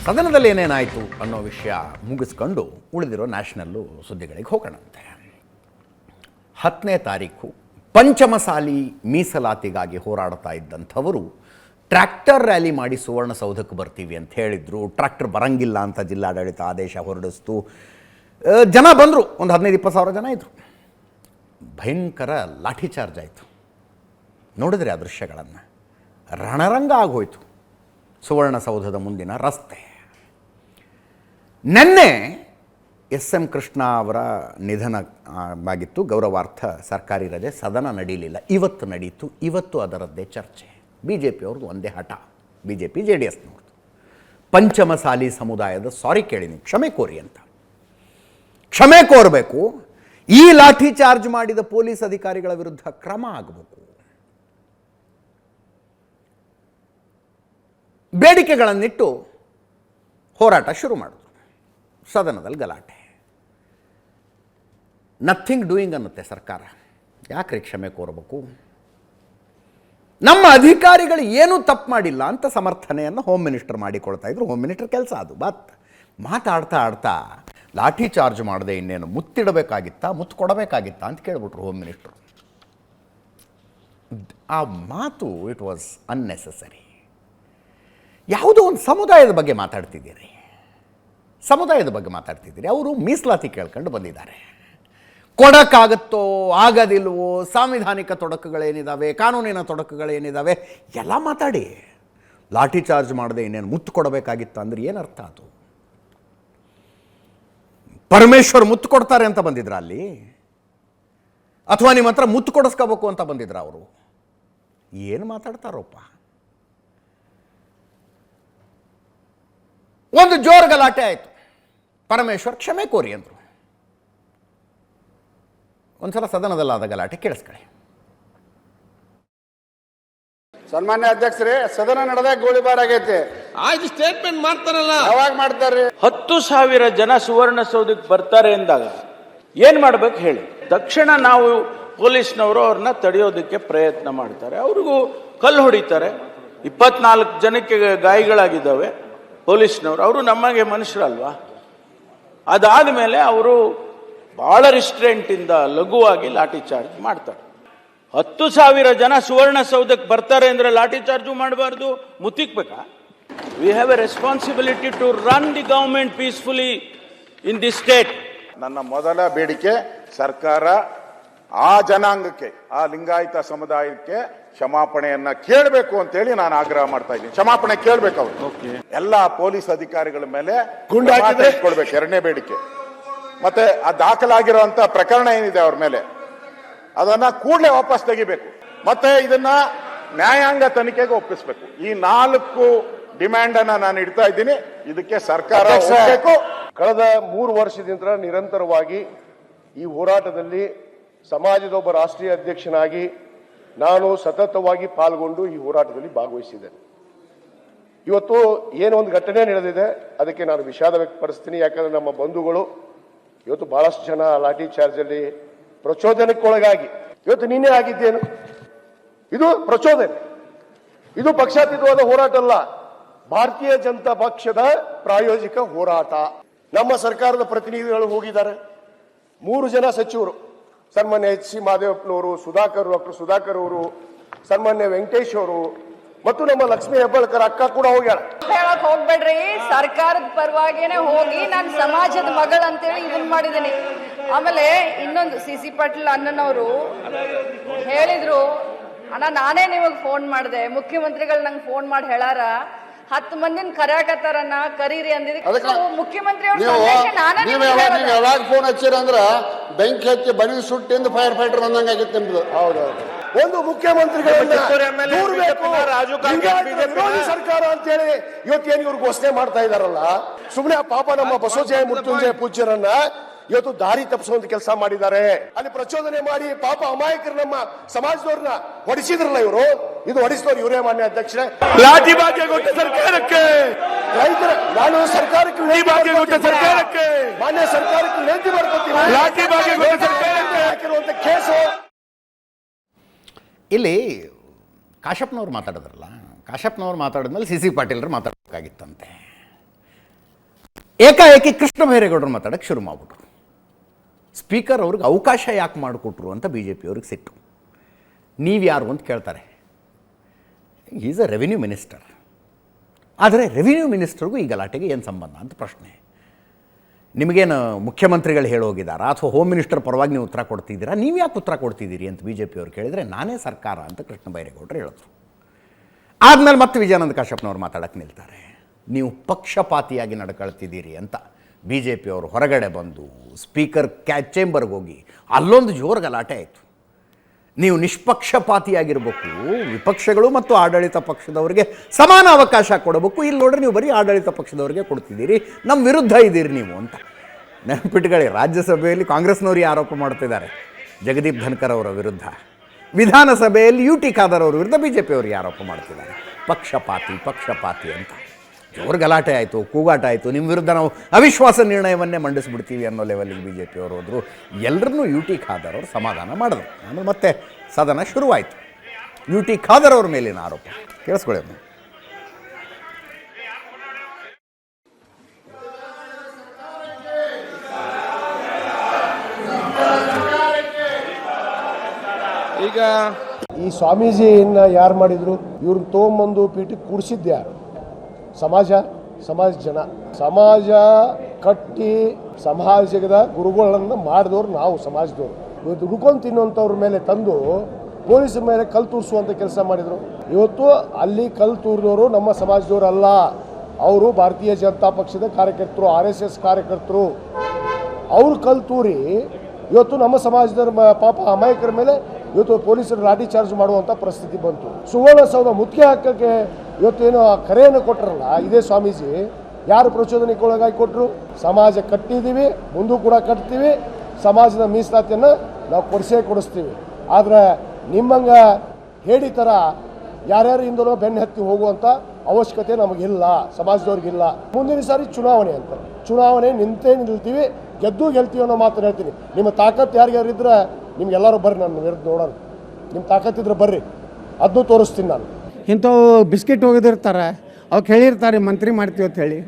ಸದನದಲ್ಲಿ ಏನೇನಾಯಿತು ಅನ್ನೋ ವಿಷಯ ಮುಗಿಸ್ಕೊಂಡು ಉಳಿದಿರೋ ನ್ಯಾಷನಲ್ಲು ಸುದ್ದಿಗಳಿಗೆ ಹೋಗೋಣಂತೆ. 10ನೇ ತಾರೀಕು ಪಂಚಮಸಾಲಿ ಮೀಸಲಾತಿಗಾಗಿ ಹೋರಾಡ್ತಾ ಇದ್ದಂಥವರು ಟ್ರ್ಯಾಕ್ಟರ್ ರ್ಯಾಲಿ ಮಾಡಿ ಸುವರ್ಣಸೌಧಕ್ಕೆ ಬರ್ತೀವಿ ಅಂತ ಹೇಳಿದರು. ಟ್ರ್ಯಾಕ್ಟರ್ ಬರಂಗಿಲ್ಲ ಅಂತ ಜಿಲ್ಲಾಡಳಿತ ಆದೇಶ ಹೊರಡಿಸ್ತು. ಜನ ಬಂದರು, ಒಂದು 15-20 ಸಾವಿರ ಜನ ಇದ್ದರು. ಭಯಂಕರ ಲಾಠಿ ಚಾರ್ಜ್ ಆಯಿತು. ನೋಡಿದ್ರೆ ಆ ದೃಶ್ಯಗಳನ್ನು, ರಣರಂಗ ಆಗೋಯ್ತು ಸುವರ್ಣಸೌಧದ ಮುಂದಿನ ರಸ್ತೆ. ನಿನ್ನೆ ಎಸ್.ಎಂ. ಕೃಷ್ಣ ಅವರ ನಿಧನ ಆಗಿತ್ತು, ಗೌರವಾರ್ಥ ಸರ್ಕಾರಿ ರಜೆ, ಸದನ ನಡೀಲಿಲ್ಲ. ಇವತ್ತು ನಡೀತು. ಇವತ್ತು ಅದರದ್ದೇ ಚರ್ಚೆ. ಬಿ ಜೆ ಪಿಯವ್ರದ್ದು ಒಂದೇ ಹಠ, B J P J D ಎಸ್ನವ್ರದ್ದು. ಪಂಚಮಸಾಲಿ ಸಮುದಾಯದ ಸಾರಿ ಕೇಳಿ, ನೀವು ಕ್ಷಮೆ ಕೋರಿ ಅಂತ. ಕ್ಷಮೆ ಕೋರಬೇಕು. ಈ ಲಾಠಿ ಚಾರ್ಜ್ ಮಾಡಿದ ಪೊಲೀಸ್ ಅಧಿಕಾರಿಗಳ ವಿರುದ್ಧ ಕ್ರಮ ಆಗಬೇಕು. ಬೇಡಿಕೆಗಳನ್ನಿಟ್ಟು ಹೋರಾಟ ಶುರು ಮಾಡಿದ್ರು. ಸದನದಲ್ಲಿ ಗಲಾಟೆ. ನಥಿಂಗ್ ಡೂಯಿಂಗ್ ಅನ್ನುತ್ತೆ ಸರ್ಕಾರ. ಯಾಕ್ರಿ ಕ್ಷಮೆ ಕೋರಬೇಕು? ನಮ್ಮ ಅಧಿಕಾರಿಗಳು ಏನೂ ತಪ್ಪು ಮಾಡಿಲ್ಲ ಅಂತ ಸಮರ್ಥನೆಯನ್ನು ಹೋಮ್ ಮಿನಿಸ್ಟರ್ ಮಾಡಿಕೊಳ್ತಾ ಇದ್ರು. ಹೋಮ್ ಮಿನಿಸ್ಟರ್ ಕೆಲಸ ಅದು. ಮಾತಾಡ್ತಾ ಆಡ್ತಾ ಲಾಠಿ ಚಾರ್ಜ್ ಮಾಡದೆ ಇನ್ನೇನು ಮುತ್ತಿಡಬೇಕಾಗಿತ್ತಾ, ಮುತ್ತು ಕೊಡಬೇಕಾಗಿತ್ತಾ ಅಂತ ಕೇಳ್ಬಿಟ್ರು ಹೋಮ್ ಮಿನಿಸ್ಟರು. ಆ ಮಾತು ಇಟ್ ವಾಸ್ ಅನ್ನೆಸೆಸರಿ. ಯಾವುದೋ ಒಂದು ಸಮುದಾಯದ ಬಗ್ಗೆ ಮಾತಾಡ್ತಿದ್ದೀರಿ, ಅವರು ಮೀಸಲಾತಿ ಕೇಳ್ಕೊಂಡು ಬಂದಿದ್ದಾರೆ. ಕೊಡಕ್ಕಾಗತ್ತೋ ಆಗೋದಿಲ್ವೋ, ಸಾಂವಿಧಾನಿಕ ತೊಡಕುಗಳೇನಿದ್ದಾವೆ, ಕಾನೂನಿನ ತೊಡಕುಗಳೇನಿದ್ದಾವೆ ಎಲ್ಲ ಮಾತಾಡಿ. ಲಾಠಿ ಚಾರ್ಜ್ ಮಾಡದೆ ಇನ್ನೇನು ಮುತ್ತು ಕೊಡಬೇಕಾಗಿತ್ತ ಅಂದ್ರೆ ಏನರ್ಥ? ಅದು ಪರಮೇಶ್ವರ್ ಮುತ್ತು ಕೊಡ್ತಾರೆ ಅಂತ ಬಂದಿದ್ರ ಅಲ್ಲಿ, ಅಥವಾ ನಿಮ್ಮ ಹತ್ರ ಮುತ್ತು ಕೊಡಿಸ್ಕೋಬೇಕು ಅಂತ ಬಂದಿದ್ರ ಅವರು? ಏನು ಮಾತಾಡ್ತಾರೋಪ್ಪ? ಒಂದು ಜೋರು ಗಲಾಟೆ ಆಯಿತು. ಪರಮೇಶ್ವರ್ ಕ್ಷಮೆ ಕೋರಿ ಅಂದರು. ಒಂದ್ಸಲ ಸದನದಲ್ಲಾದ ಗಲಾಟೆ ಕೇಳಿಸ್ಕೊಳ್ಳಿ. ಸನ್ಮಾನ್ಯ ಅಧ್ಯಕ್ಷರೇ, ಸದನ ನಡೆದಾಗ ಗೋಳಿಬಾರ್ ಆಗೈತೆ. ಆಯ್ತು, ಸ್ಟೇಟ್ಮೆಂಟ್ ಮಾಡ್ತಾರಲ್ಲ, ಯಾವಾಗ ಮಾಡ್ತಾರ್ರಿ? 10,000 ಜನ ಸುವರ್ಣಸೌಧಕ್ಕೆ ಬರ್ತಾರೆ ಎಂದಾಗ ಏನ್ ಮಾಡ್ಬೇಕು ಹೇಳಿ? ತಕ್ಷಣ ನಾವು ಪೊಲೀಸ್ನವರು ಅವ್ರನ್ನ ತಡೆಯೋದಕ್ಕೆ ಪ್ರಯತ್ನ ಮಾಡ್ತಾರೆ, ಅವ್ರಿಗೂ ಕಲ್ಲು ಹೊಡಿತಾರೆ. 24 ಜನಕ್ಕೆ ಗಾಯಗಳಾಗಿದ್ದಾವೆ. ಪೊಲೀಸ್ನವರು ಅವರು ನಮಗೆ ಮನುಷ್ಯರಲ್ವಾ? ಅದಾದ ಮೇಲೆ ಅವರು ಬಹಳ ರಿಸ್ಟ್ರೆಂಟಿಂದ ಲಘುವಾಗಿ ಲಾಠಿ ಚಾರ್ಜ್ ಮಾಡ್ತಾರೆ. 10,000 ಜನ ಸುವರ್ಣಸೌಧಕ್ಕೆ ಬರ್ತಾರೆ ಅಂದ್ರೆ ಲಾಠಿ ಚಾರ್ಜು ಮಾಡಬಾರ್ದು, ಮುತ್ತಿಕ್ಬೇಕಾ? We have a responsibility to run the government peacefully in the state. ನನ್ನ ಮೊದಲ ಬೇಡಿಕೆ, ಸರ್ಕಾರ ಆ ಜನಾಂಗಕ್ಕೆ, ಆ ಲಿಂಗಾಯತ ಸಮುದಾಯಕ್ಕೆ ಕ್ಷಮಾಪಣೆಯನ್ನ ಕೇಳಬೇಕು ಅಂತೇಳಿ ನಾನು ಆಗ್ರಹ ಮಾಡ್ತಾ ಇದ್ದೀನಿ. ಕ್ಷಮಾಪಣೆ ಕೇಳಬೇಕು ಅವರು. ಎಲ್ಲ ಪೊಲೀಸ್ ಅಧಿಕಾರಿಗಳ ಮೇಲೆ ಗುಂಡು ಕೊಡ್ಬೇಕು, ಎರಡನೇ ಬೇಡಿಕೆ. ಮತ್ತೆ ಆ ದಾಖಲಾಗಿರುವಂತ ಪ್ರಕರಣ ಏನಿದೆ ಅವ್ರ ಮೇಲೆ, ಅದನ್ನ ಕೂಡಲೇ ವಾಪಸ್ ತೆಗಿಬೇಕು. ಮತ್ತೆ ಇದನ್ನ ನ್ಯಾಯಾಂಗ ತನಿಖೆಗೆ ಒಪ್ಪಿಸಬೇಕು. ಈ 4 ಡಿಮ್ಯಾಂಡ್ ಅನ್ನ ನಾನು ಇಡ್ತಾ ಇದ್ದೀನಿ. ಇದಕ್ಕೆ ಸರ್ಕಾರ ಒಪ್ಪಬೇಕು. ಕಳೆದ 3 ವರ್ಷದಿಂದ ನಿರಂತರವಾಗಿ ಈ ಹೋರಾಟದಲ್ಲಿ ಸಮಾಜದ ಒಬ್ಬ ರಾಷ್ಟ್ರೀಯ ಅಧ್ಯಕ್ಷನಾಗಿ ನಾನು ಸತತವಾಗಿ ಪಾಲ್ಗೊಂಡು ಈ ಹೋರಾಟದಲ್ಲಿ ಭಾಗವಹಿಸಿದ್ದೇನೆ. ಇವತ್ತು ಏನೊಂದು ಘಟನೆ ನಡೆದಿದೆ, ಅದಕ್ಕೆ ನಾನು ವಿಷಾದ ವ್ಯಕ್ತಪಡಿಸ್ತೀನಿ. ಯಾಕಂದ್ರೆ ನಮ್ಮ ಬಂಧುಗಳು ಇವತ್ತು ಬಹಳಷ್ಟು ಜನ ಲಾಠಿ ಚಾರ್ಜ್ ಅಲ್ಲಿ ಪ್ರಚೋದನೆಗೊಳಗಾಗಿ, ಇವತ್ತು ನಿನ್ನೆ ಆಗಿದ್ದೇನು, ಇದು ಪ್ರಚೋದನೆ, ಇದು ಪಕ್ಷಾತೀತವಾದ ಹೋರಾಟ ಅಲ್ಲ, ಭಾರತೀಯ ಜನತಾ ಪಕ್ಷದ ಪ್ರಾಯೋಜಿಕ ಹೋರಾಟ. ನಮ್ಮ ಸರ್ಕಾರದ ಪ್ರತಿನಿಧಿಗಳು ಹೋಗಿದ್ದಾರೆ. 3 ಜನ ಸಚಿವರು, ಸನ್ಮಾನ್ಯ H.C. ಮಾದೇವಪ್ಪನವರು, ಡಾಕ್ಟರ್ ಸುಧಾಕರ್ ಅವರು, ಸನ್ಮಾನ್ಯ ವೆಂಕಟೇಶ್ ಅವರು ಮತ್ತು ನಮ್ಮ ಲಕ್ಷ್ಮೀ ಹೆಬ್ಬಾಳ್ಕರ್ ಅಕ್ಕ ಕೂಡ ಹೋಗ್ಯಾರ. ಹೇಳಕ್ ಹೋಗ್ಬೇಡ್ರಿ, ಸರ್ಕಾರದ ಪರವಾಗಿನೇ ಹೋಗಿ ನಾನು ಸಮಾಜದ ಮಗಳು ಅಂತೇಳಿ ಇದನ್ನ ಮಾಡಿದ್ದೀನಿ. ಆಮೇಲೆ ಇನ್ನೊಂದು ಸಿ ಪಾಟೀಲ್ ಅಣ್ಣನವರು ಹೇಳಿದ್ರು, ಅಣ್ಣ ನಾನೇ ನಿಮಗ್ ಫೋನ್ ಮಾಡಿದೆ, ಮುಖ್ಯಮಂತ್ರಿಗಳು ನಂಗೆ ಫೋನ್ ಮಾಡಿ ಹೇಳಾರ 10 ಮಂದಿನ ಕರೆಯಾಕತ್ತಾರನ್ನ ಕರೀರಿ ಅಂದಿದ್ದಕ್ಕೆ ಮುಖ್ಯಮಂತ್ರಿ ಯಾವಾಗ ಫೋನ್ ಹಚ್ಚಿರ ಅಂದ್ರ ಬೆಂಕಿ ಹಚ್ಚಿ ಬನಿ ಸುಟ್ಟಿಂದ ಫೈರ್ ಫೈಟರ್ ಬಂದಂಗ ಆಗಿತ್ತು ನಿಮ್ದು. ಹೌದೌದು. ಒಂದು ಮುಖ್ಯಮಂತ್ರಿಗಳನ್ನ ವಿರೋಧಿ ಸರ್ಕಾರ ಅಂತೇಳಿ ಇವತ್ತೇನು ಇವ್ರು ಘೋಷಣೆ ಮಾಡ್ತಾ ಇದಾರಲ್ಲ, ಸುಮ್ಮನೆ ಪಾಪ ನಮ್ಮ ಬಸವಜಯ ಮೃತ್ಯುಂಜಯ ಪೂಜ್ಯರನ್ನ ಇವತ್ತು ದಾರಿ ತಪ್ಪಿಸುವಂತ ಕೆಲಸ ಮಾಡಿದ್ದಾರೆ. ಅಲ್ಲಿ ಪ್ರಚೋದನೆ ಮಾಡಿ ಪಾಪ ಅಮಾಯಕರು ನಮ್ಮ ಸಮಾಜದವ್ರನ್ನ ಹೊಡಿಸಿದ್ರಲ್ಲ ಇವರು. ಇದು ಹೊಡಿಸಿದವ್ರು ಇವರೇ. ಮಾನ್ಯ ಅಧ್ಯಕ್ಷರೇ, ಲಾಠಿ ಭಾಗ್ಯ ಕೊಟ್ಟ ಸರ್ಕಾರಕ್ಕೆ, ರೈತರ ನಾನು ಸರ್ಕಾರಕ್ಕೆ ಮಾನ್ಯ ಸರ್ಕಾರಕ್ಕೆ ವಿನಂತಿ ಮಾಡ್ಕೊತೀನಿ, ಲಾಠಿ ಭಾಗ್ಯ ಕೊಟ್ಟ ಸರ್ಕಾರಕ್ಕೆ ಹಾಕಿರುವಂತ ಕೇಸು. ಇಲ್ಲಿ ಕಾಶಪ್ಪನವ್ರು ಮಾತಾಡಿದ್ರಲ್ಲ, ಕಾಶಪ್ಪನವ್ರು ಮಾತಾಡಿದ್ಮೇಲೆ ಸಿ ಪಾಟೀಲರು ಮಾತಾಡಬೇಕಾಗಿತ್ತಂತೆ. ಏಕಾಏಕಿ ಕೃಷ್ಣ ಬೈರೇಗೌಡರು ಮಾತಾಡೋಕ್ಕೆ ಶುರು ಮಾಡಿಬಿಟ್ರು. ಸ್ಪೀಕರ್ ಅವ್ರಿಗೆ ಅವಕಾಶ ಯಾಕೆ ಮಾಡಿಕೊಟ್ರು ಅಂತ ಬಿ ಜೆ ಪಿಯವ್ರಿಗೆ ಸಿಟ್ಟು. ನೀವ್ಯಾರು ಅಂತ ಕೇಳ್ತಾರೆ. Is a revenue minister. ಆದರೆ ರೆವಿನ್ಯೂ ಮಿನಿಸ್ಟರ್ಗೂ ಈ ಗಲಾಟೆಗೆ ಏನು ಸಂಬಂಧ ಅಂತ ಪ್ರಶ್ನೆ. ನಿಮಗೇನು ಮುಖ್ಯಮಂತ್ರಿಗಳು ಹೇಳೋಗಿದ್ದಾರಾ ಅಥವಾ ಹೋಮ್ ಮಿನಿಸ್ಟರ್ ಪರವಾಗಿ ನೀವು ಉತ್ತರ ಕೊಡ್ತಿದ್ದೀರಾ? ನೀವು ಯಾಕೆ ಉತ್ತರ ಕೊಡ್ತಿದ್ದೀರಿ ಅಂತ ಬಿ ಜೆ ಪಿಯವ್ರು ಕೇಳಿದರೆ ನಾನೇ ಸರ್ಕಾರ ಅಂತ ಕೃಷ್ಣ ಬೈರೇಗೌಡರು ಹೇಳಿದ್ರು. ಆದಮೇಲೆ ಮತ್ತೆ ವಿಜಯಾನಂದ ಕಾಶ್ಯಪ್ನವ್ರು ಮಾತಾಡೋಕ್ಕೆ ನಿಲ್ತಾರೆ. ನೀವು ಪಕ್ಷಪಾತಿಯಾಗಿ ನಡ್ಕೊಳ್ತಿದ್ದೀರಿ ಅಂತ ಬಿ ಜೆ ಪಿಯವರು ಹೊರಗಡೆ ಬಂದು ಸ್ಪೀಕರ್ ಚೇಂಬರ್ಗೆ ಹೋಗಿ ಅಲ್ಲೊಂದು ಜೋರು ಗಲಾಟೆ ಆಯಿತು. ನೀವು ನಿಷ್ಪಕ್ಷಪಾತಿಯಾಗಿರಬೇಕು, ವಿಪಕ್ಷಗಳು ಮತ್ತು ಆಡಳಿತ ಪಕ್ಷದವರಿಗೆ ಸಮಾನ ಅವಕಾಶ ಕೊಡಬೇಕು. ಇಲ್ಲಿ ನೋಡ್ರಿ ನೀವು ಬರೀ ಆಡಳಿತ ಪಕ್ಷದವರಿಗೆ ಕೊಡ್ತಿದ್ದೀರಿ, ನಮ್ಮ ವಿರುದ್ಧ ಇದ್ದೀರಿ ನೀವು ಅಂತ. ನೆನಪಿಟ್ಕೊಳ್ಳಿ, ರಾಜ್ಯಸಭೆಯಲ್ಲಿ ಕಾಂಗ್ರೆಸ್ನವರು ಆರೋಪ ಮಾಡ್ತಿದ್ದಾರೆ ಜಗದೀಪ್ ಧನ್ಕರ್ ಅವರ ವಿರುದ್ಧ, ವಿಧಾನಸಭೆಯಲ್ಲಿ ಯು ಟಿ ಖಾದರ್ ಅವರ ವಿರುದ್ಧ ಬಿ ಜೆ ಪಿಯವರು ಆರೋಪ ಮಾಡ್ತಿದ್ದಾರೆ ಪಕ್ಷಪಾತಿ ಅಂತ. ಜೋರು ಗಲಾಟೆ ಆಯಿತು, ಕೂಗಾಟ ಆಯಿತು. ನಿಮ್ಮ ವಿರುದ್ಧ ನಾವು ಅವಿಶ್ವಾಸ ನಿರ್ಣಯವನ್ನೇ ಮಂಡಿಸ್ಬಿಡ್ತೀವಿ ಅನ್ನೋ ಲೆವೆಲ್ಗೆ ಬಿ ಜೆ ಪಿಯವರು ಹೋದರು. ಎಲ್ಲರನ್ನೂ ಯು ಟಿ ಖಾದರ್ ಅವರು ಸಮಾಧಾನ ಮಾಡಿದ್ರು. ಆಮೇಲೆ ಮತ್ತೆ ಸದನ ಶುರುವಾಯಿತು. ಯು ಟಿ ಖಾದರ್ ಅವ್ರ ಮೇಲಿನ ಆರೋಪ ಕೇಳಿಸ್ಕೊಳ್ಳಿ. ಈಗ ಈ ಸ್ವಾಮೀಜಿಯನ್ನ ಯಾರು ಮಾಡಿದ್ರು? ಇವ್ರನ್ನ ತೊಗೊಂಬಂದು ಪೀಠಕ್ಕೆ ಕೂಡಿಸಿದ್ದು ಯಾರು? ಸಮಾಜ ಜನ. ಸಮಾಜ ಕಟ್ಟಿ ಸಮಾಜದ ಗುರುಗಳನ್ನು ಮಾಡಿದವ್ರು ನಾವು ಸಮಾಜದವರು. ಇವತ್ತು ದುಡ್ಕೊಂಡು ತಿನ್ನುವಂಥವ್ರ ಮೇಲೆ ತಂದು ಪೊಲೀಸರ ಮೇಲೆ ಕಲ್ಲು ತೂರಿಸುವಂಥ ಕೆಲಸ ಮಾಡಿದರು. ಇವತ್ತು ಅಲ್ಲಿ ಕಲ್ಲು ತೂರಿದವರು ನಮ್ಮ ಸಮಾಜದವರು ಅಲ್ಲ, ಅವರು ಭಾರತೀಯ ಜನತಾ ಪಕ್ಷದ ಕಾರ್ಯಕರ್ತರು, RSS ಕಾರ್ಯಕರ್ತರು. ಅವರು ಕಲ್ಲು ತೂರಿ ಇವತ್ತು ನಮ್ಮ ಸಮಾಜದ ಪಾಪ ಅಮಾಯಕರ ಮೇಲೆ ಇವತ್ತು ಪೊಲೀಸರು ಲಾಠಿ ಚಾರ್ಜ್ ಮಾಡುವಂಥ ಪರಿಸ್ಥಿತಿ ಬಂತು. ಸುವರ್ಣಸೌಧ ಮುತ್ತಿಗೆ ಹಾಕೋಕ್ಕೆ ಇವತ್ತೇನು ಕರೆಯನ್ನು ಕೊಟ್ಟರಲ್ಲ ಇದೇ ಸ್ವಾಮೀಜಿ, ಯಾರು ಪ್ರಚೋದನೆಗೆ ಒಳಗಾಗಿ ಕೊಟ್ಟರು? ಸಮಾಜ ಕಟ್ಟಿದ್ದೀವಿ, ಮುಂದೂ ಕೂಡ ಕಟ್ತೀವಿ, ಸಮಾಜದ ಮೀಸಲಾತಿಯನ್ನು ನಾವು ಕೊಡಿಸ್ತೀವಿ. ಆದರೆ ನಿಮ್ಮಂಗ ಹೇಳಿ ಥರ ಯಾರ್ಯಾರು ಹಿಂದಲೋ ಬೆನ್ನು ಹತ್ತಿ ಹೋಗುವಂಥ ಅವಶ್ಯಕತೆ ನಮಗಿಲ್ಲ, ಸಮಾಜದವ್ರಿಗಿಲ್ಲ. ಮುಂದಿನ ಸಾರಿ ಚುನಾವಣೆ ನಿಲ್ತೀವಿ, ಗೆಲ್ತೀವಿ ಅನ್ನೋ ಮಾತನ್ನು ಹೇಳ್ತೀನಿ. ನಿಮ್ಮ ತಾಕತ್ತು ಯಾರಿಗಾರಿದ್ರೆ ನಿಮ್ಗೆಲ್ಲರೂ ಬರ್ರಿ, ನನ್ನ ವಿರುದ್ಧ ನೋಡೋಣ. ನಿಮ್ಮ ತಾಕತ್ತಿದ್ರೆ ಬರ್ರಿ, ಅದನ್ನೂ ತೋರಿಸ್ತೀನಿ ನಾನು. ಇಂಥವು ಬಿಸ್ಕೆಟ್ ಹೋಗಿದಿರ್ತಾರೆ, ಅವ್ಕೆ ಹೇಳಿರ್ತಾರೆ ಮಂತ್ರಿ ಮಾಡ್ತೀವಿ ಅಂತ ಹೇಳಿ,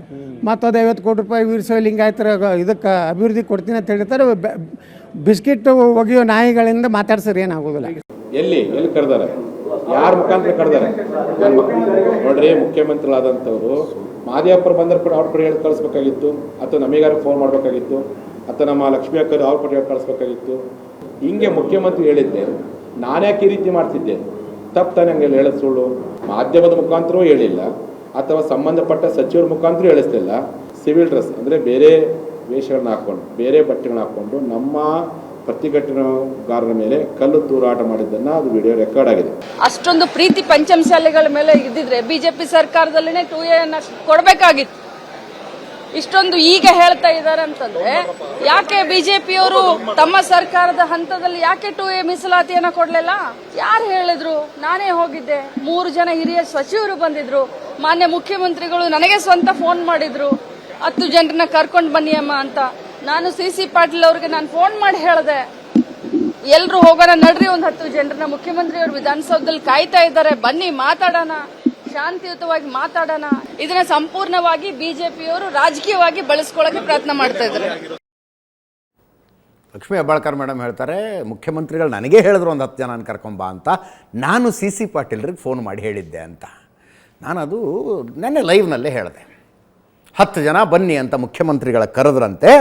ಮತ್ತು ಅದು 50 ಕೋಟಿ ರೂಪಾಯಿ ವೀರಶೈವ ಲಿಂಗಾಯತರ ಇದಕ್ಕೆ ಅಭಿವೃದ್ಧಿ ಕೊಡ್ತೀನಿ ಅಂತ ಹೇಳಿರ್ತಾರೆ. ಬಿಸ್ಕೆಟ್ ಒಗೆಯೋ ನಾಯಿಗಳಿಂದ ಮಾತಾಡ್ಸೋರು ಏನಾಗೋದಿಲ್ಲ. ಎಲ್ಲಿ ಕರೆದಾರೆ, ಯಾರ ಮುಖಾಂತರ ಕರೆದಾರೆ? ನೋಡ್ರಿ, ಮುಖ್ಯಮಂತ್ರಿಗಳಾದಂಥವ್ರು ಮಾದೇವಪ್ಪರು ಬಂದ್ರೆ ಕೂಡ ಅವ್ರ ಕಡೆ ಹೇಳಿ ಕಳಿಸ್ಬೇಕಾಗಿತ್ತು, ಅಥವಾ ನಮಗಾರ ಫೋನ್ ಮಾಡಬೇಕಾಗಿತ್ತು, ಅಥವಾ ನಮ್ಮ ಲಕ್ಷ್ಮೀ ಅಕ್ಕರು ಅವ್ರ ಕಡೆ ಹೇಳಿ ಕಳಿಸ್ಬೇಕಾಗಿತ್ತು. ಹಿಂಗೆ ಮುಖ್ಯಮಂತ್ರಿ ಹೇಳಿದ್ದೆ, ನಾನ್ಯಾಕೆ ಈ ರೀತಿ ಮಾಡ್ತಿದ್ದೆ? ತಪ್ಪು ತಾನೇ ಹಂಗೆಲ್ಲ ಹೇಳೋದು ಸುಳ್ಳು. ಮಾಧ್ಯಮದ ಮುಖಾಂತರವೂ ಹೇಳಿಲ್ಲ, ಅಥವಾ ಸಂಬಂಧಪಟ್ಟ ಸಚಿವರ ಮುಖಾಂತರ ಹೇಳಿಸ್ತಿಲ್ಲ. ಸಿವಿಲ್ ಡ್ರೆಸ್ ಅಂದರೆ ಬೇರೆ ವೇಷಗಳನ್ನ ಹಾಕ್ಕೊಂಡು, ಬೇರೆ ಬಟ್ಟೆಗಳನ್ನ ಹಾಕ್ಕೊಂಡು ನಮ್ಮ ಪ್ರತಿಭಟನಾಗಾರರ ಮೇಲೆ ಕಲ್ಲು ತೂರಾಟ ಮಾಡಿದ್ದನ್ನು ಅದು ವಿಡಿಯೋ ರೆಕಾರ್ಡ್ ಆಗಿದೆ. ಅಷ್ಟೊಂದು ಪ್ರೀತಿ ಪಂಚಮಸಾಲಿಗಳ ಮೇಲೆ ಇದ್ದಿದ್ರೆ ಬಿಜೆಪಿ ಸರ್ಕಾರದಲ್ಲಿನೇ 2A ಕೊಡಬೇಕಾಗಿತ್ತು. ಇಷ್ಟೊಂದು ಈಗ ಹೇಳ್ತಾ ಇದ್ದಾರೆ ಅಂತಂದ್ರೆ ಯಾಕೆ ಬಿಜೆಪಿಯವರು ತಮ್ಮ ಸರ್ಕಾರದ ಹಂತದಲ್ಲಿ ಯಾಕೆ 2A ಮೀಸಲಾತಿಯನ್ನ ಕೊಡ್ಲಿಲ್ಲ? ಯಾರು ಹೇಳಿದ್ರು? ನಾನೇ ಹೋಗಿದ್ದೆ, 3 ಜನ ಹಿರಿಯ ಸಚಿವರು ಬಂದಿದ್ರು, ಮಾನ್ಯ ಮುಖ್ಯಮಂತ್ರಿಗಳು ನನಗೆ ಸ್ವಂತ ಫೋನ್ ಮಾಡಿದ್ರು, 10 ಜನರನ್ನ ಕರ್ಕೊಂಡು ಬನ್ನಿ ಅಮ್ಮ ಅಂತ. ನಾನು CC ಪಾಟೀಲ್ ಅವ್ರಿಗೆ ನಾನು ಫೋನ್ ಮಾಡಿ ಹೇಳಿದೆ, ಎಲ್ರು ಹೋಗೋಣ ನಡ್ರಿ, ಒಂದು 10 ಜನರನ್ನ ಮುಖ್ಯಮಂತ್ರಿಯವರು ವಿಧಾನಸೌಧದಲ್ಲಿ ಕಾಯ್ತಾ ಇದ್ದಾರೆ, ಬನ್ನಿ ಮಾತಾಡೋಣ, ಶಾಂತಿಯುತವಾಗಿ ಮಾತಾಡೋಣ. ಇದನ್ನ ಸಂಪೂರ್ಣವಾಗಿ ಬಿಜೆಪಿಯವರು ರಾಜಕೀಯವಾಗಿ ಬಳಸ್ಕೊಳ್ಳೋಕೆ ಪ್ರಯತ್ನ ಮಾಡ್ತಾ ಇದ್ದಾರೆ. ಲಕ್ಷ್ಮೀ ಹೆಬ್ಬಾಳ್ಕರ್ ಮೇಡಮ್ ಹೇಳ್ತಾರೆ, ಮುಖ್ಯಮಂತ್ರಿಗಳು ನನಗೇ ಹೇಳಿದ್ರು ಒಂದು 10 ಜನ ಕರ್ಕೊಂಬ ಅಂತ, ನಾನು CC ಪಾಟೀಲ್ರಿಗೆ ಫೋನ್ ಮಾಡಿ ಹೇಳಿದ್ದೆ ಅಂತ. ನಾನು ಅದು ನೆನ್ನೆ ಲೈವ್ನಲ್ಲೇ ಹೇಳಿದೆ. 10 ಜನ ಬನ್ನಿ ಅಂತ ಮುಖ್ಯಮಂತ್ರಿಗಳ ಕರೆದ್ರಂತೆ,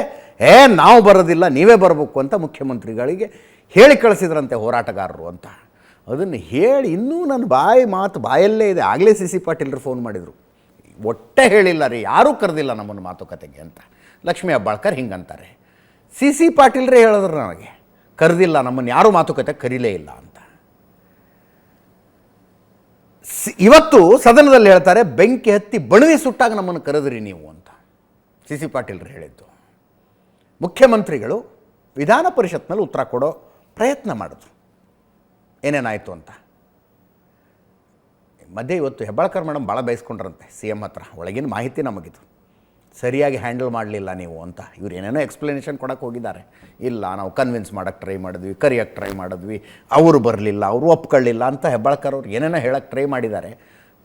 ನಾವು ಬರೋದಿಲ್ಲ ನೀವೇ ಬರಬೇಕು ಅಂತ ಮುಖ್ಯಮಂತ್ರಿಗಳಿಗೆ ಹೇಳಿ ಕಳಿಸಿದ್ರಂತೆ ಹೋರಾಟಗಾರರು ಅಂತ. ಅದನ್ನು ಹೇಳಿ ಇನ್ನೂ ನನ್ನ ಬಾಯಲ್ಲೇ ಇದೆ. ಆಗಲೇ CC ಪಾಟೀಲ್ರು ಫೋನ್ ಮಾಡಿದರು, ಒಟ್ಟೆ ಹೇಳಿಲ್ಲ ರೀ, ಯಾರೂ ಕರೆದಿಲ್ಲ ನಮ್ಮನ್ನು ಮಾತುಕತೆಗೆ ಅಂತ. ಲಕ್ಷ್ಮೀ ಹೆಬ್ಬಾಳ್ಕರ್ ಹಿಂಗಂತಾರೆ. CC ಪಾಟೀಲ್ರೇ ಹೇಳಿದ್ರು ನನಗೆ, ಕರೆದಿಲ್ಲ ನಮ್ಮನ್ನು, ಯಾರೂ ಮಾತುಕತೆ ಕರೀಲೇ ಇಲ್ಲ ಅಂತ. ಇವತ್ತು ಸದನದಲ್ಲಿ ಹೇಳ್ತಾರೆ, ಬೆಂಕಿ ಹತ್ತಿ ಬಣವಿ ಸುಟ್ಟಾಗ ನಮ್ಮನ್ನು ಕರೆದ್ರಿ ನೀವು ಅಂತ CC ಪಾಟೀಲ್ರು ಹೇಳಿದ್ದು. ಮುಖ್ಯಮಂತ್ರಿಗಳು ವಿಧಾನ ಪರಿಷತ್ನಲ್ಲಿ ಉತ್ತರ ಕೊಡೋ ಪ್ರಯತ್ನ ಮಾಡಿದ್ರು, ಏನೇನಾಯಿತು ಅಂತ. ಮಧ್ಯೆ ಇವತ್ತು ಹೆಬ್ಬಾಳ್ಕರ್ ಮೇಡಮ್ ಭಾಳ ಬಯಸ್ಕೊಂಡ್ರಂತೆ CM ಹತ್ರ, ಒಳಗಿನ ಮಾಹಿತಿ ನಮಗಿದು, ಸರಿಯಾಗಿ ಹ್ಯಾಂಡಲ್ ಮಾಡಲಿಲ್ಲ ನೀವು ಅಂತ. ಇವ್ರು ಏನೇನೋ ಎಕ್ಸ್ಪ್ಲನೇಷನ್ ಕೊಡೋಕ್ಕೆ ಹೋಗಿದ್ದಾರೆ. ಇಲ್ಲ, ನಾವು ಕನ್ವಿನ್ಸ್ ಮಾಡೋಕ್ಕೆ ಟ್ರೈ ಮಾಡಿದ್ವಿ, ಕರಿಯೋಕ್ಕೆ ಟ್ರೈ ಮಾಡಿದ್ವಿ, ಅವರು ಬರಲಿಲ್ಲ, ಅವರು ಒಪ್ಕೊಳ್ಳಿಲ್ಲ ಅಂತ ಹೆಬ್ಬಾಳ್ಕರ್ ಅವ್ರು ಏನೇನೋ ಹೇಳೋಕ್ಕೆ ಟ್ರೈ ಮಾಡಿದ್ದಾರೆ.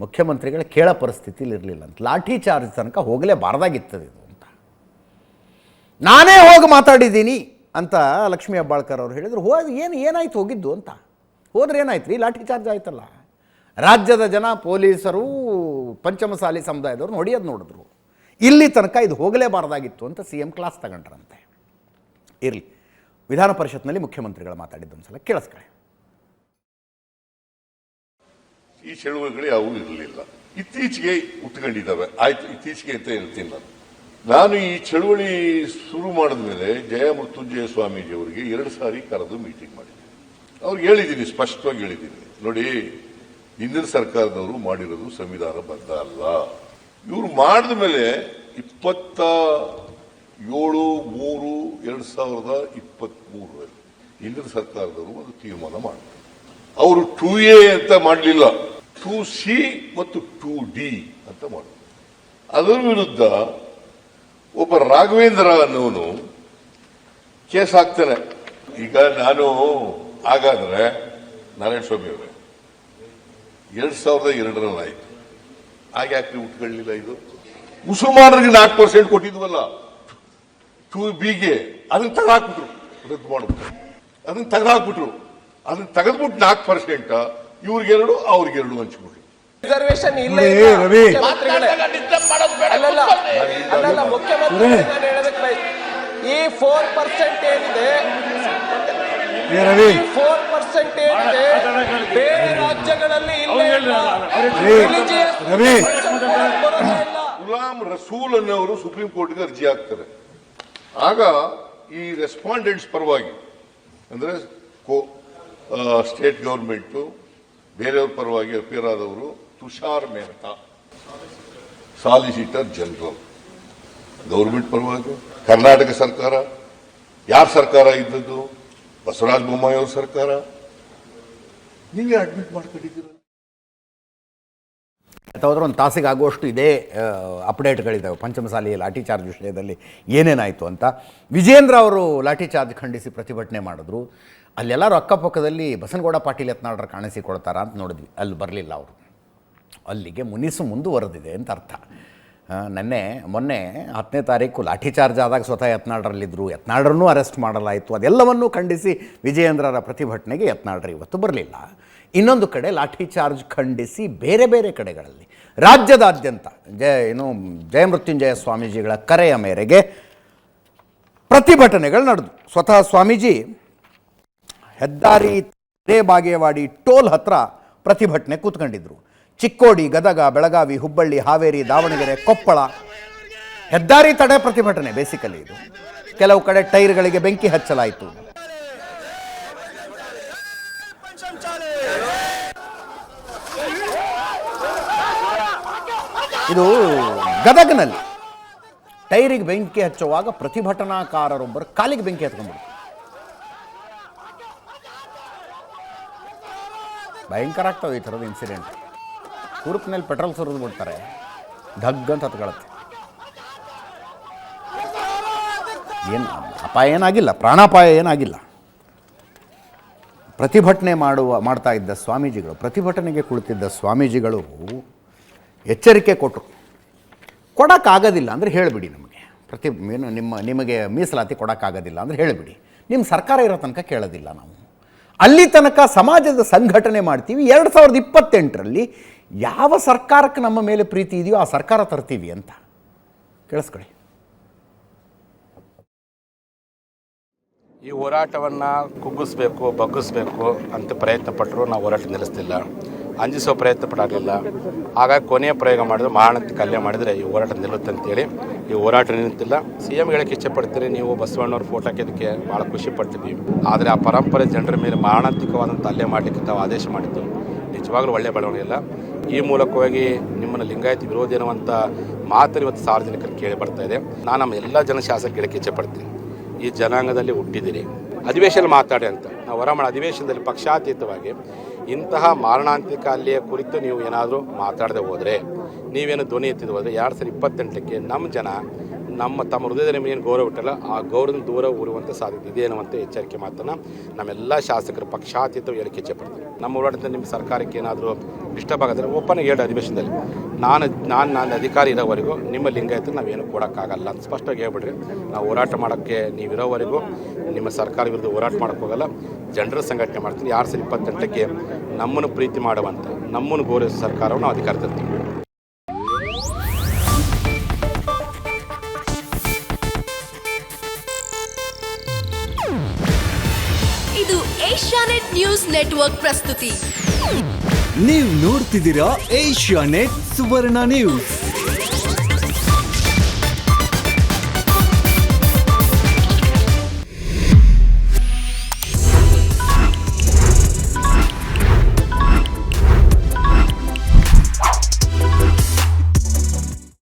ಮುಖ್ಯಮಂತ್ರಿಗಳು ಕೇಳೋ ಪರಿಸ್ಥಿತಿಲಿ ಇರಲಿಲ್ಲ ಅಂತ. ಲಾಠಿ ಚಾರ್ಜ್ ತನಕ ಹೋಗಲೇಬಾರ್ದಾಗಿತ್ತದು ಇದು ಅಂತ. ನಾನೇ ಹೋಗಿ ಮಾತಾಡಿದ್ದೀನಿ ಅಂತ ಲಕ್ಷ್ಮೀ ಹೆಬ್ಬಾಳ್ಕರ್ ಅವರು ಹೇಳಿದರು. ಏನಾಯ್ತು ಹೋಗಿದ್ದು ಅಂತ. ಹೋದ್ರೆ ಏನಾಯ್ತು ರೀ? ಲಾಠಿ ಚಾರ್ಜ್ ಆಯ್ತಲ್ಲ. ರಾಜ್ಯದ ಜನ, ಪೊಲೀಸರು, ಪಂಚಮಸಾಲಿ ಸಮುದಾಯದವ್ರು ನೋಡಿದ್ರು. ಇಲ್ಲಿ ತನಕ ಇದು ಹೋಗಲೇಬಾರ್ದಾಗಿತ್ತು ಅಂತ CM ಕ್ಲಾಸ್ ತಗೊಂಡ್ರಂತೆ. ಇರಲಿ, ವಿಧಾನ ಪರಿಷತ್ನಲ್ಲಿ ಮುಖ್ಯಮಂತ್ರಿಗಳು ಮಾತಾಡಿದ್ದೊಂದು ಸಲ ಕೇಳಿಸ್ಕೊಳ್ಳಿ. ಈ ಚಳುವಳಿಗಳು ಯಾವುವು ಇರಲಿಲ್ಲ, ಇತ್ತೀಚೆಗೆ ಉಟ್ಕೊಂಡಿದ್ದಾವೆ. ಆಯ್ತು, ಇತ್ತೀಚೆಗೆ ಅಂತ ಹೇಳ್ತೀನಿ ನಾನು ಈ ಚಳುವಳಿ ಶುರು ಮಾಡಿದ ಮೇಲೆ ಜಯಮೃತ್ಯುಂಜಯ ಸ್ವಾಮೀಜಿ ಅವರಿಗೆ 2 ಸಾರಿ ಕರೆದು ಮೀಟಿಂಗ್ ಮಾಡಿದ್ದೀನಿ. ಅವ್ರಿಗೆ ಹೇಳಿದ್ದೀನಿ, ಸ್ಪಷ್ಟವಾಗಿ ಹೇಳಿದ್ದೀನಿ, ನೋಡಿ ಹಿಂದಿನ ಸರ್ಕಾರದವರು ಮಾಡಿರೋದು ಸಂವಿಧಾನಬದ್ಧ ಅಲ್ಲ. ಇವರು ಮಾಡಿದ ಮೇಲೆ 27/3/2023 ಹಿಂದಿನ ಸರ್ಕಾರದವರು ಒಂದು ತೀರ್ಮಾನ ಮಾಡಿದ್ರು. ಅವರು 2A ಅಂತ ಮಾಡಲಿಲ್ಲ, 2C ಮತ್ತು 2D ಅಂತ ಮಾಡಿದ್ರು. ಅದರ ವಿರುದ್ಧ ಒಬ್ಬ ರಾಘವೇಂದ್ರ ಅನ್ನೋನು ಕೇಸ್ ಹಾಕ್ತಾನೆ. ಈಗ ನಾನು ಹಾಗಾದ್ರೆ ನಾರಾಯಣ ಸ್ವಾಮಿ ಅವರೇ 2002 ಆಯ್ತು, ಹಾಗೆ ಯಾಕೆ ಉಟ್ಕೊಳ್ಳಿಲ್ಲ? ಇದು ಮುಸಲ್ಮಾನರಿಗೆ 4% ಕೊಟ್ಟಿದ್ವಲ್ಲ 2Bಗೆ, ಅದನ್ನ ತೆಗೆದಾಕ್ಬಿಟ್ರು, ರದ್ದು ಮಾಡ್ಬಿಟ್ರು, ಅದನ್ನ ತೆಗೆದಾಕ್ಬಿಟ್ರು. ಅದನ್ನ ತೆಗೆದ್ಬಿಟ್ಟು 4% ಇವ್ರಿಗೆರಡು ಅವ್ರಿಗೆರಡು ಹಂಚ್ಬಿಟ್ರು. ರಿಸರ್ವೇಶನ್ ಇಲ್ಲ. ಮುಖ್ಯಮಂತ್ರಿ ಈ 4% ಏನಿದೆ, 4% ಏನಿದೆ ಬೇರೆ ರಾಜ್ಯಗಳಲ್ಲಿ ಗುಲಾಂ ರಸೂಲ್ ಅನ್ನೋರು ಸುಪ್ರೀಂ ಕೋರ್ಟ್ಗೆ ಅರ್ಜಿ ಹಾಕ್ತಾರೆ. ಆಗ ಈ ರೆಸ್ಪಾಂಡೆಂಟ್ಸ್ ಪರವಾಗಿ, ಅಂದ್ರೆ ಸ್ಟೇಟ್ ಗವರ್ಮೆಂಟ್ ಬೇರೆಯವ್ರ ಪರವಾಗಿ ಅಪಿಯರ್ ಆದವರು Tushar Mehta, solicitor general. Government ಪರವಾಗಿ ಕರ್ನಾಟಕ ಸರ್ಕಾರ, ಯಾರ ಸರ್ಕಾರ ಇದ್ದದ್ದು? ಬಸವರಾಜ ಬೊಮ್ಮಾಯಿ ಅವ್ರ ಸರ್ಕಾರ. ನೀವೇ ಅಡ್ಮಿಟ್ ಮಾಡ್ಕೊಂಡಿದ್ದೀರ. ಅಥವಾ ಒಂದು ತಾಸಿಗೆ ಆಗುವಷ್ಟು ಇದೇ ಅಪ್ಡೇಟ್ಗಳಿದ್ದಾವೆ ಪಂಚಮಸಾಲಿ ಲಾಠಿ ಚಾರ್ಜ್ ವಿಷಯದಲ್ಲಿ ಏನೇನಾಯಿತು ಅಂತ. ವಿಜೇಂದ್ರ ಅವರು ಲಾಠಿ ಚಾರ್ಜ್ ಖಂಡಿಸಿ ಪ್ರತಿಭಟನೆ ಮಾಡಿದ್ರು. ಅಲ್ಲೆಲ್ಲರೂ ಅಕ್ಕಪಕ್ಕದಲ್ಲಿ ಬಸನಗೌಡ ಪಾಟೀಲ್ ಯತ್ನಾಳರು ಕಾಣಿಸಿಕೊಳ್ತಾರ ಅಂತ ನೋಡಿದ್ವಿ. ಅಲ್ಲಿ ಬರಲಿಲ್ಲ ಅವರು. ಅಲ್ಲಿಗೆ ಮುನಿಸು ಮುಂದುವರೆದಿದೆ ಅಂತ ಅರ್ಥ. ಮೊನ್ನೆ 10ನೇ ತಾರೀಕು ಲಾಠಿ ಚಾರ್ಜ್ ಆದಾಗ ಸ್ವತಃ ಯತ್ನಾಳರಲ್ಲಿದ್ದರು. ಯತ್ನಾಳರನ್ನೂ ಅರೆಸ್ಟ್ ಮಾಡಲಾಯಿತು. ಅದೆಲ್ಲವನ್ನೂ ಖಂಡಿಸಿ ವಿಜಯೇಂದ್ರರ ಪ್ರತಿಭಟನೆಗೆ ಯತ್ನಾಳರು ಇವತ್ತು ಬರಲಿಲ್ಲ. ಇನ್ನೊಂದು ಕಡೆ ಲಾಠಿ ಚಾರ್ಜ್ ಖಂಡಿಸಿ ಬೇರೆ ಬೇರೆ ಕಡೆಗಳಲ್ಲಿ ರಾಜ್ಯದಾದ್ಯಂತ ಜಯಮೃತ್ಯುಂಜಯ ಸ್ವಾಮೀಜಿಗಳ ಕರೆಯ ಮೇರೆಗೆ ಪ್ರತಿಭಟನೆಗಳು ನಡೆದು ಸ್ವತಃ ಸ್ವಾಮೀಜಿ ಹೆದ್ದಾರಿ ಬಾಗೇವಾಡಿ ಟೋಲ್ ಹತ್ರ ಪ್ರತಿಭಟನೆ ಕೂತ್ಕೊಂಡಿದ್ರು. ಚಿಕ್ಕೋಡಿ, ಗದಗ, ಬೆಳಗಾವಿ, ಹುಬ್ಬಳ್ಳಿ, ಹಾವೇರಿ, ದಾವಣಗೆರೆ, ಕೊಪ್ಪಳ ಹೆದ್ದಾರಿ ತಡೆ ಪ್ರತಿಭಟನೆ ಬೇಸಿಕಲಿ ಇದು. ಕೆಲವು ಕಡೆ ಟೈರ್ಗಳಿಗೆ ಬೆಂಕಿ ಹಚ್ಚಲಾಯಿತು. ಇದು ಗದಗನಲ್ಲಿ ಟೈರಿಗೆ ಬೆಂಕಿ ಹಚ್ಚುವಾಗ ಪ್ರತಿಭಟನಾಕಾರರೊಬ್ಬರು ಕಾಲಿಗೆ ಬೆಂಕಿ ಹತ್ಕೊಂಡ್ಬಿಡ್ತು. ಭಯಂಕರ ಆಗ್ತವೆ ಈ ಥರದ ಇನ್ಸಿಡೆಂಟ್. ಕುರುಪಿನಲ್ಲಿ ಪೆಟ್ರೋಲ್ ಸುರಿದು ಬಿಡ್ತಾರೆ, ಧಗ್ ಅಂತ ಹತ್ಕೊಳತ್ತೆ. ಏನು ಅಪಾಯ ಏನಾಗಿಲ್ಲ, ಪ್ರಾಣಾಪಾಯ ಏನಾಗಿಲ್ಲ. ಪ್ರತಿಭಟನೆ ಮಾಡ್ತಾ ಇದ್ದ ಸ್ವಾಮೀಜಿಗಳು, ಪ್ರತಿಭಟನೆಗೆ ಕುಳಿತಿದ್ದ ಸ್ವಾಮೀಜಿಗಳು ಎಚ್ಚರಿಕೆ ಕೊಟ್ಟರು. ಕೊಡೋಕ್ಕಾಗೋದಿಲ್ಲ ಅಂದರೆ ಹೇಳಿಬಿಡಿ, ನಮಗೆ ನಿಮಗೆ ಮೀಸಲಾತಿ ಕೊಡೋಕ್ಕಾಗೋದಿಲ್ಲ ಅಂದರೆ ಹೇಳಿಬಿಡಿ. ನಿಮ್ಮ ಸರ್ಕಾರ ಇರೋ ತನಕ ಕೇಳೋದಿಲ್ಲ ನಾವು. ಅಲ್ಲಿ ತನಕ ಸಮಾಜದ ಸಂಘಟನೆ ಮಾಡ್ತೀವಿ. 2028ರಲ್ಲಿ ಯಾವ ಸರ್ಕಾರಕ್ಕೆ ನಮ್ಮ ಮೇಲೆ ಪ್ರೀತಿ ಇದೆಯೋ ಆ ಸರ್ಕಾರ ತರ್ತೀವಿ ಅಂತ. ಕೇಳಿಸ್ಕೊಳ್ಳಿ. ಈ ಹೋರಾಟವನ್ನು ಕುಗ್ಗಿಸ್ಬೇಕು, ಬಗ್ಗಿಸ್ಬೇಕು ಅಂತ ಪ್ರಯತ್ನ ಪಟ್ಟರು ನಾವು ಹೋರಾಟ ನಿಲ್ಲಿಸ್ತಿಲ್ಲ. ಅಂಜಿಸೋ ಪ್ರಯತ್ನ ಪಡಾಗಲಿಲ್ಲ. ಹಾಗಾಗಿ ಕೊನೆಯ ಪ್ರಯೋಗ ಮಾಡಿದ್ರು, ಮಾರಣಾಂತಿಕ ಹಲ್ಲೆ ಮಾಡಿದರೆ ಈ ಹೋರಾಟ ನಿಲ್ಲುತ್ತೆ ಅಂತೇಳಿ ಈ ಹೋರಾಟ ನಿಂತಿಲ್ಲ. CM ಹೇಳಕ್ಕೆ ಇಷ್ಟಪಡ್ತೀರಿ, ನೀವು ಬಸವಣ್ಣವ್ರ ಫೋಟೋ ಹಾಕಿದ್ದಕ್ಕೆ ಭಾಳ ಖುಷಿ ಪಡ್ತೀವಿ. ಆದರೆ ಆ ಪರಂಪರೆ ಜನರ ಮೇಲೆ ಮಾರಣಾಂತಿಕವಾದಂಥ ಹಲ್ಲೆ ಮಾಡಲಿಕ್ಕೆ ತಾವು ಆದೇಶ ಮಾಡಿದ್ದು ನಿಜವಾಗ್ಲೂ ಒಳ್ಳೆಯ ಬೆಳವಣಿಗೆ ಇಲ್ಲ. ಈ ಮೂಲಕವಾಗಿ ನಿಮ್ಮನ್ನು ಲಿಂಗಾಯತ ವಿರೋಧಿ ಅನ್ನುವಂಥ ಮಾತನ್ನು ಇವತ್ತು ಸಾರ್ವಜನಿಕರು ಕೇಳಿ ಬರ್ತಾ ಇದೆ. ನಾನು ನಮ್ಮ ಎಲ್ಲ ಜನ ಶಾಸಕ ಹೇಳಕ್ಕೆ ಇಚ್ಛೆಪಡ್ತೀನಿ, ಈ ಜನಾಂಗದಲ್ಲಿ ಹುಟ್ಟಿದ್ದೀರಿ, ಅಧಿವೇಶನ ಮಾತಾಡಿ ಅಂತ. ನಾವು ಹೊರಮಾಡ ಅಧಿವೇಶನದಲ್ಲಿ ಪಕ್ಷಾತೀತವಾಗಿ ಇಂತಹ ಮಾರಣಾಂತಿಕ ಹಲ್ಲೆಯ ಕುರಿತು ನೀವು ಏನಾದರೂ ಮಾತಾಡದೆ ಹೋದರೆ ನೀವೇನು ಧ್ವನಿ ಎತ್ತಿದ್ದು ಹೋದರೆ 2028ಕ್ಕೆ ನಮ್ಮ ಜನ ತಮ್ಮ ಹೃದಯದ ಏನು ಗೌರವ ಇಟ್ಟಲ್ಲ ಆ ಗೌರವದಿಂದ ದೂರ ಊರುವಂಥ ಸಾಧ್ಯತೆ ಇದೆ ಅನ್ನುವಂಥ ಎಚ್ಚರಿಕೆ ಮಾತನ್ನು ನಮ್ಮೆಲ್ಲ ಶಾಸಕರು ಪಕ್ಷಾತೀತ ಹೇಳಿಕೆ ಇಚ್ಛೆಪಡ್ತೀನಿ. ನಮ್ಮ ಹೋರಾಟದಿಂದ ನಿಮ್ಮ ಸರ್ಕಾರಕ್ಕೆ ಏನಾದರೂ ಡಿಸ್ಟರ್ಬ್ ಆಗಿದ್ರೆ ಓಪನ್ 2 ಅಧಿವೇಶನದಲ್ಲಿ ನಾನು ಅಧಿಕಾರಿ ಇರೋವರೆಗೂ ನಿಮ್ಮ ಲಿಂಗಾಯತರು ನಾವೇನು ಕೊಡೋಕ್ಕಾಗಲ್ಲ ಅಂತ ಸ್ಪಷ್ಟವಾಗಿ ಹೇಳ್ಬಿಡ್ರಿ. ನಾವು ಹೋರಾಟ ಮಾಡೋಕ್ಕೆ ನೀವಿರೋವರೆಗೂ ನಿಮ್ಮ ಸರ್ಕಾರ ವಿರುದ್ಧ ಹೋರಾಟ ಮಾಡೋಕ್ಕೆ ಹೋಗಲ್ಲ. ಜನರ ಸಂಘಟನೆ ಮಾಡ್ತೀನಿ. 2028ಕ್ಕೆ ನಮ್ಮನ್ನು ಪ್ರೀತಿ ಮಾಡುವಂಥ ನಮ್ಮನ್ನು ಗೌರವಿಸುವ ಸರ್ಕಾರವನ್ನು ನಾವು ಅಧಿಕಾರ ತರ್ತೀವಿ. ಇದು ಏಷ್ಯಾನೆಟ್ ನ್ಯೂಸ್ ನೆಟ್ವರ್ಕ್ ಪ್ರಸ್ತುತಿ. ನೀವು ನೋಡ್ತಿದ್ದೀರಾ ಏಷ್ಯಾನೆಟ್ ಸುವರ್ಣ ನ್ಯೂಸ್.